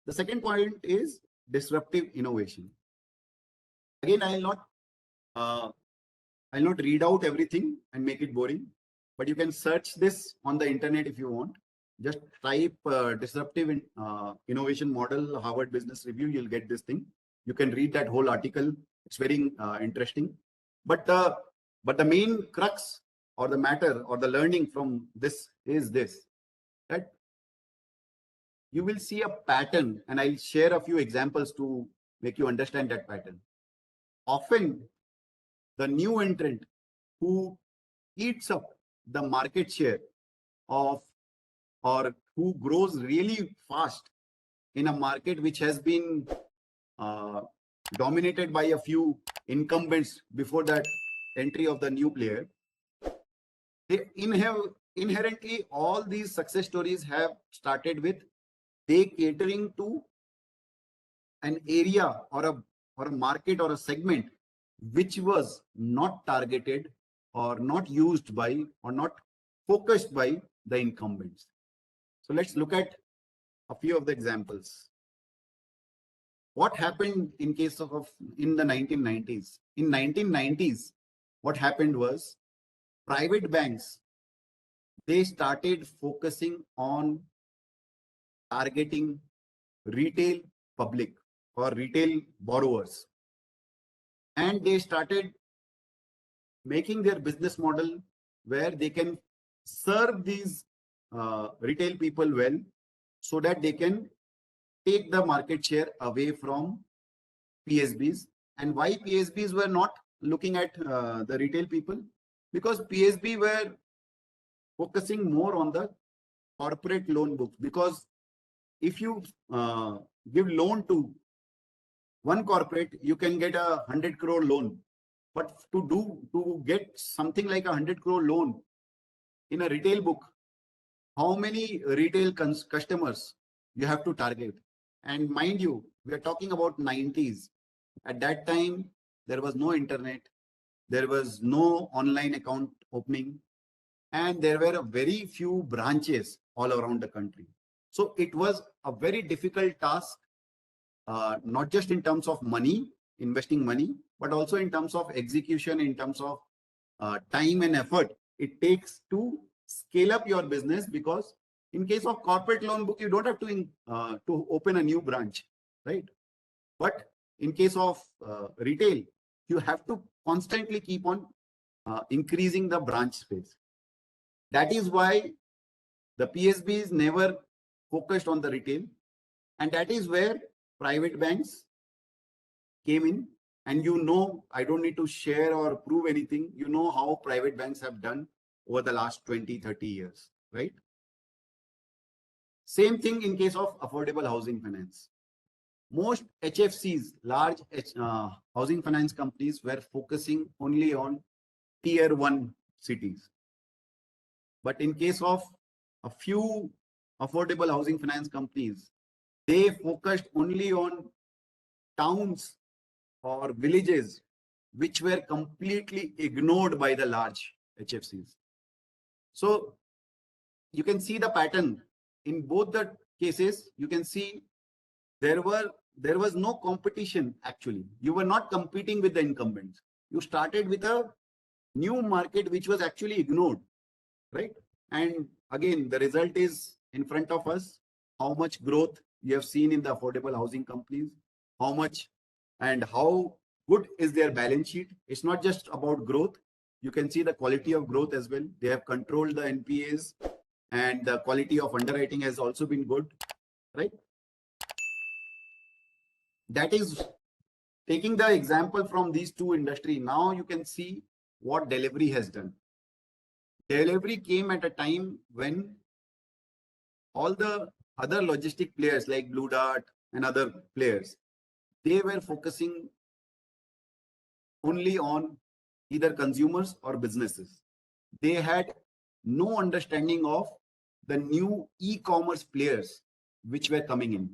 The second point is disruptive innovation. Again, I'll not read out everything and make it boring, but you can search this on the internet if you want. Just type disruptive innovation model, Harvard Business Review, you'll get this thing. You can read that whole article. It's very interesting. But the main crux or the matter or the learning from this is this, that you will see a pattern, and I'll share a few examples to make you understand that pattern. Often, the new entrant who eats up the market share of, or who grows really fast in a market which has been dominated by a few incumbents before that entry of the new player, they inherently all these success stories have started with they catering to an area or a market or a segment which was not targeted or not used by or not focused by the incumbents. So let's look at a few of the examples. What happened in case of in the 1990s? In 1990s, what happened was private banks, they started focusing on targeting retail public or retail borrowers. And they started making their business model where they can serve these retail people well so that they can take the market share away from PSBs. And why PSBs were not looking at the retail people? Because PSB were focusing more on the corporate loan book. Because if you give loan to one corporate, you can get 100 crore loan. But to get something like 100 crore loan in a retail book, how many retail customers you have to target? And mind you, we are talking about 90s. At that time, there was no internet, there was no online account opening, and there were very few branches all around the country. So it was a very difficult task, not just in terms of money, investing money, but also in terms of execution, in terms of time and effort it takes to scale up your business. Because in case of corporate loan book, you don't have to open a new branch, right? But in case of retail, you have to constantly keep on increasing the branch space. That is why the PSBs never focused on the retail, and that is where private banks came in. And I don't need to share or prove anything. You know how private banks have done over the last 20-30 years, right? Same thing in case of affordable housing finance. Most HFCs, large housing finance companies, were focusing only on tier 1 cities. But in case of a few affordable housing finance companies, they focused only on towns or villages which were completely ignored by the large HFCs. So you can see the pattern in both the cases. You can see there was no competition. Actually, you were not competing with the incumbents. You started with a new market which was actually ignored, right? And again, the result is in front of us. How much growth you have seen in the affordable housing companies, how much and how good is their balance sheet. It's not just about growth. You can see the quality of growth as well. They have controlled the NPAs, and the quality of underwriting has also been good, right? That is taking the example from these two industries. Now you can see what Delhivery has done. Delhivery came at a time when all the other logistic players like Blue Dart and other players, they were focusing only on either consumers or businesses. They had no understanding of the new e-commerce players which were coming in.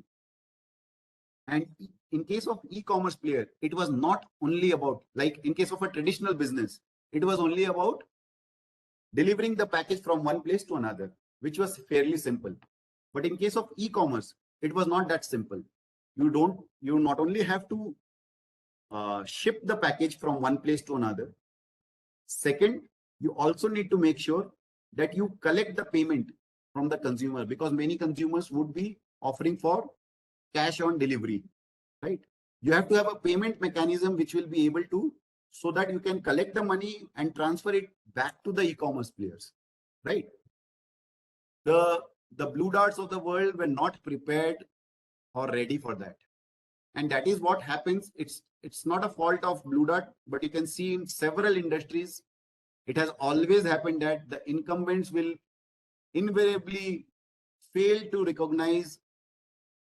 And in case of e-commerce player, it was not only about, like in case of a traditional business, it was only about delivering the package from one place to another, which was fairly simple. But in case of e-commerce, it was not that simple. You not only have to ship the package from one place to another. Second, you also need to make sure that you collect the payment from the consumer, because many consumers would be offering for cash on delivery, right? You have to have a payment mechanism which will be able to, so that you can collect the money and transfer it back to the e-commerce players, right? The Blue Darts of the world were not prepared or ready for that. And that is what happens. It's not a fault of Blue Dart, but you can see in several industries, it has always happened that the incumbents will invariably fail to recognize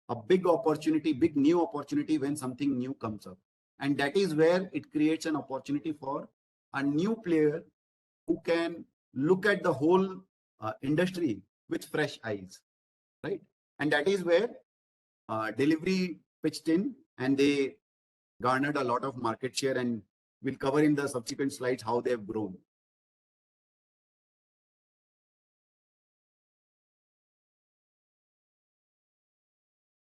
a big opportunity, big new opportunity when something new comes up. And that is where it creates an opportunity for a new player who can look at the whole industry with fresh eyes, right? And that is where Delhivery pitched in, and they garnered a lot of market share, and we'll cover in the subsequent slides how they have grown.